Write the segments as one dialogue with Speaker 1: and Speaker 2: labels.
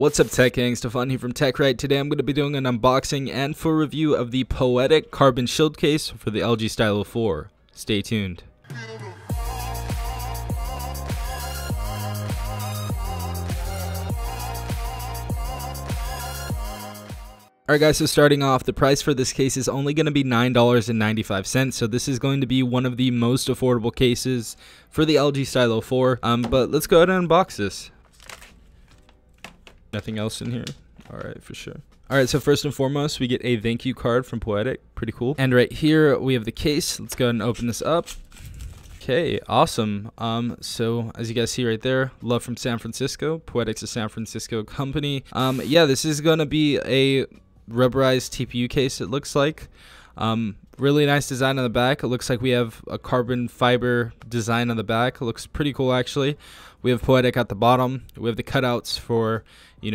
Speaker 1: What's up, Tech Gang? Stefan here from TechRight. Today I'm going to be doing an unboxing and full review of the Poetic Karbon shield case for the LG Stylo 4. Stay tuned. Alright guys, so starting off, the price for this case is only going to be $9.95, so this is going to be one of the most affordable cases for the LG Stylo 4. But let's go ahead and unbox this. Nothing else in here? Alright, for sure. Alright, so first and foremost, we get a thank you card from Poetic. Pretty cool. And right here, we have the case. Let's go ahead and open this up. Okay, awesome. So as you guys see right there, love from San Francisco. Poetic's a San Francisco company. Yeah, this is going to be a rubberized TPU case, it looks like. Really nice design on the back. It looks like we have a carbon fiber design on the back. It looks pretty cool, actually. We have Poetic at the bottom. We have the cutouts for,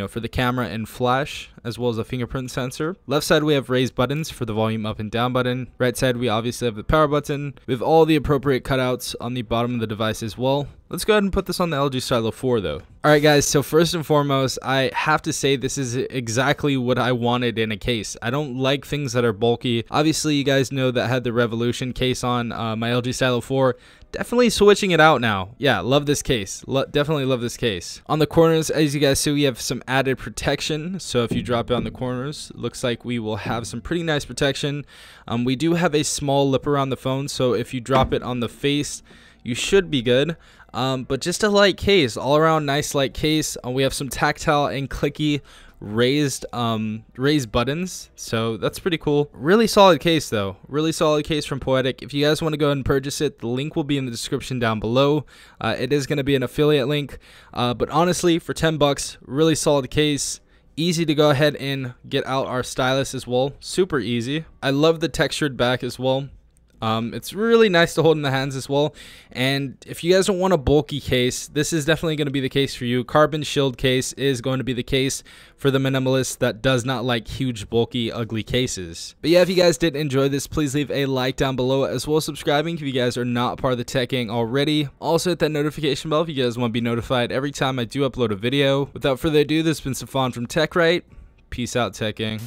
Speaker 1: for the camera and flash, as well as a fingerprint sensor. Left side, we have raised buttons for the volume up and down button. Right side, we obviously have the power button. We have all the appropriate cutouts on the bottom of the device as well. Let's go ahead and put this on the LG Stylo 4 though. Alright guys, so first and foremost, I have to say this is exactly what I wanted in a case. I don't like things that are bulky. Obviously, you guys know that I had the Revolution case on my LG Stylo 4. Definitely switching it out now. Yeah, love this case. Definitely love this case. On the corners, as you guys see, we have some added protection. So if you drop it on the corners, looks like we will have some pretty nice protection. We do have a small lip around the phone, so if you drop it on the face, you should be good. But just a light case, all around nice light case. We have some tactile and clicky raised buttons, so that's pretty cool. Really solid case though, really solid case from Poetic. If you guys want to go ahead and purchase it, the link will be in the description down below. It is going to be an affiliate link, but honestly, for 10 bucks, really solid case. Easy to go ahead and get out our stylus as well, super easy. I love the textured back as well. It's really nice to hold in the hands as well. And if you guys don't want a bulky case, this is definitely going to be the case for you. Karbon shield case is going to be the case for the minimalist that does not like huge, bulky, ugly cases. But yeah, if you guys did enjoy this, please leave a like down below, as well as subscribing if you guys are not part of the Tech Gang already. Also hit that notification bell if you guys want to be notified every time I do upload a video. Without further ado, this has been Stefan from TechRight. Peace out, Tech Gang.